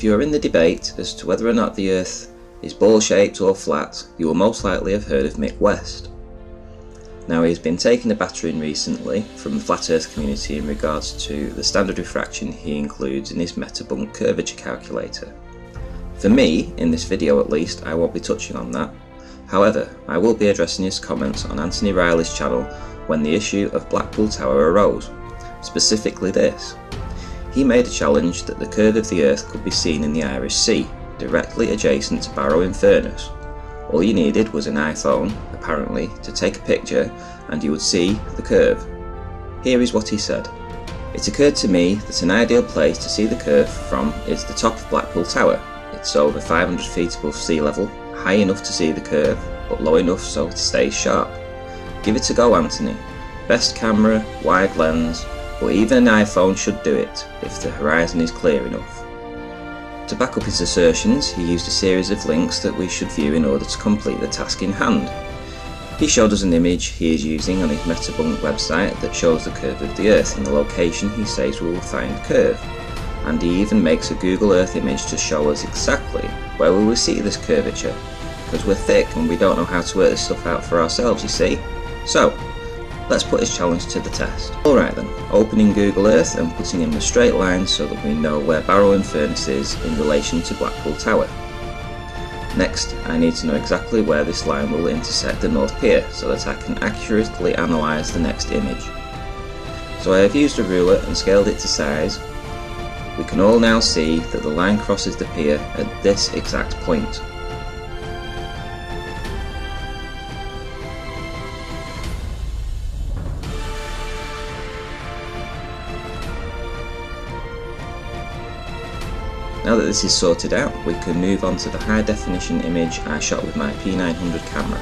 you are in the debate as to whether or not the Earth is ball-shaped or flat, you will most likely have heard of Mick West. Now, he has been taking a battering recently from the flat Earth community in regards to the standard refraction he includes in his metabunk curvature calculator. For me, in this video at least, I won't be touching on that. However, I will be addressing his comments on Anthony Riley's channel when the issue of Blackpool Tower arose. Specifically this. He made a challenge that the curve of the Earth could be seen in the Irish Sea, directly adjacent to Barrow-in-Furness. All you needed was an iPhone, apparently, to take a picture and you would see the curve. Here is what he said. It occurred to me that an ideal place to see the curve from is the top of Blackpool Tower. It's over 500 feet above sea level, high enough to see the curve, but low enough so it stays sharp. Give it a go, Anthony. Best camera, wide lens, but even an iPhone should do it if the horizon is clear enough. To back up his assertions, he used a series of links that we should view in order to complete the task in hand. He showed us an image he is using on his Metabunk website that shows the curve of the Earth in the location he says we will find the curve, and he even makes a Google Earth image to show us exactly where we will see this curvature, because we're thick and we don't know how to work this stuff out for ourselves, you see. So, let's put his challenge to the test. Alright then, opening Google Earth and putting in the straight line so that we know where Barrow-in-Furness is in relation to Blackpool Tower. Next, I need to know exactly where this line will intersect the North Pier so that I can accurately analyse the next image. So I have used a ruler and scaled it to size. We can all now see that the line crosses the pier at this exact point. Now that this is sorted out, we can move on to the high definition image I shot with my P900 camera.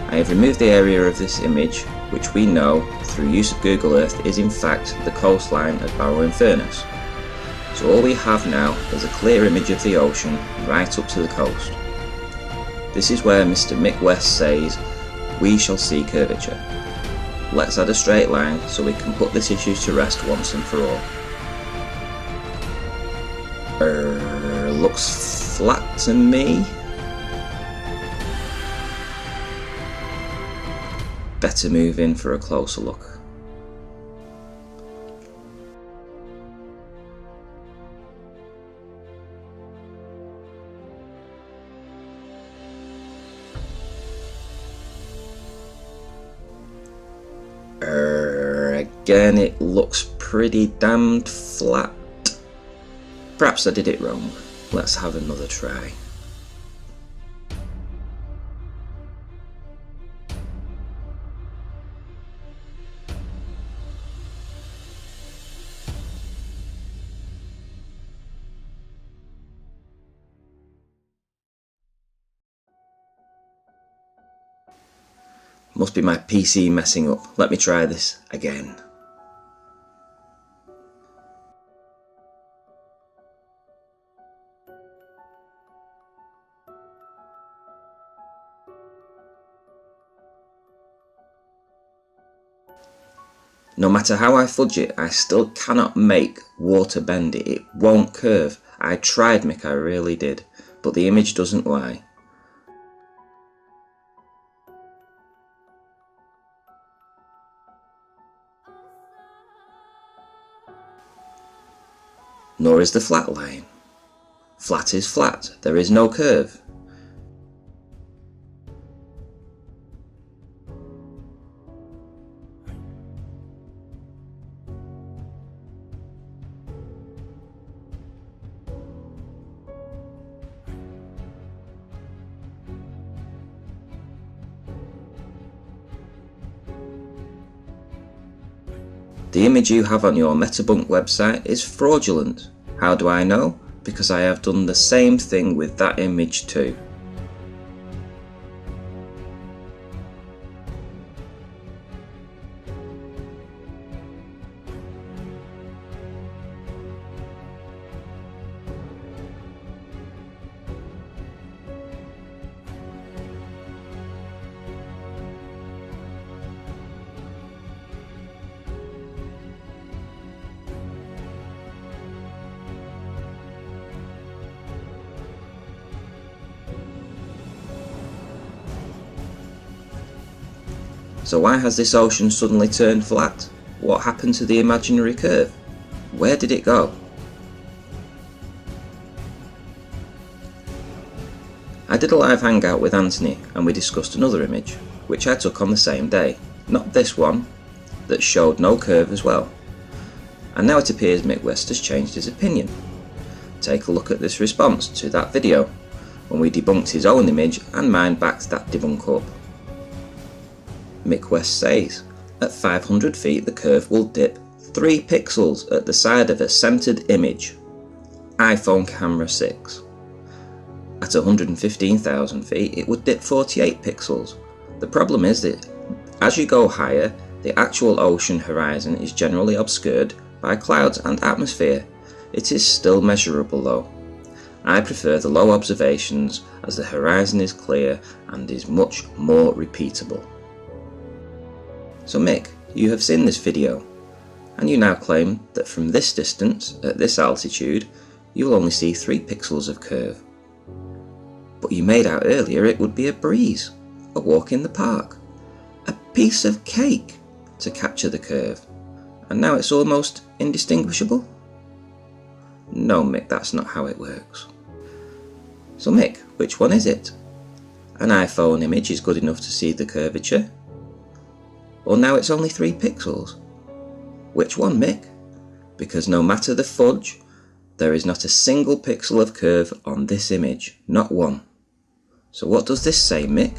I have removed the area of this image, which we know through use of Google Earth is in fact the coastline at Barrow-in-Furness. So all we have now is a clear image of the ocean right up to the coast. This is where Mr. Mick West says, "We shall see curvature." Let's add a straight line so we can put this issue to rest once and for all. Looks flat to me. Better move in for a closer look. Again, it looks pretty damned flat. Perhaps I did it wrong. Let's have another try. Must be my PC messing up. Let me try this again. No matter how I fudge it, I still cannot make water bend it. It won't curve. I tried, Mick, I really did. But the image doesn't lie. Nor is the flat line. Flat is flat. There is no curve. The image you have on your Metabunk website is fraudulent. How do I know? Because I have done the same thing with that image too. So why has this ocean suddenly turned flat? What happened to the imaginary curve? Where did it go? I did a live hangout with Anthony and we discussed another image, which I took on the same day, not this one, that showed no curve as well. And now it appears Mick West has changed his opinion. Take a look at this response to that video, when we debunked his own image and mine backed that debunk up. Mick West says, at 500 feet the curve will dip 3 pixels at the side of a centered image. iPhone camera 6. At 115,000 feet it would dip 48 pixels. The problem is that as you go higher, the actual ocean horizon is generally obscured by clouds and atmosphere. It is still measurable though. I prefer the low observations as the horizon is clear and is much more repeatable. So Mick, you have seen this video, and you now claim that from this distance, at this altitude, you will only see 3 pixels of curve. But you made out earlier it would be a breeze, a walk in the park, a piece of cake to capture the curve, and now it's almost indistinguishable? No Mick, that's not how it works. So Mick, which one is it? An iPhone image is good enough to see the curvature? Or now it's only 3 pixels? Which one, Mick? Because no matter the fudge, there is not a single pixel of curve on this image, not one. So what does this say, Mick?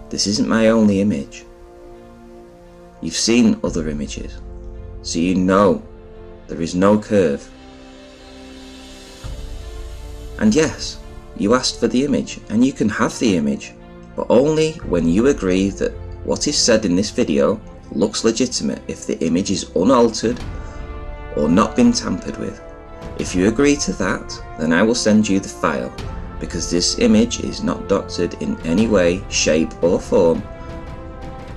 This isn't my only image. You've seen other images, so you know there is no curve. And yes, you asked for the image, and you can have the image, but only when you agree that what is said in this video looks legitimate if the image is unaltered or not been tampered with. If you agree to that, then I will send you the file, because this image is not doctored in any way, shape or form,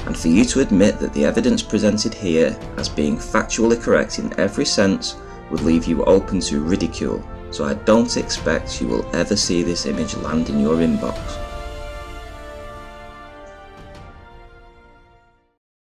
and for you to admit that the evidence presented here as being factually correct in every sense would leave you open to ridicule, so I don't expect you will ever see this image land in your inbox.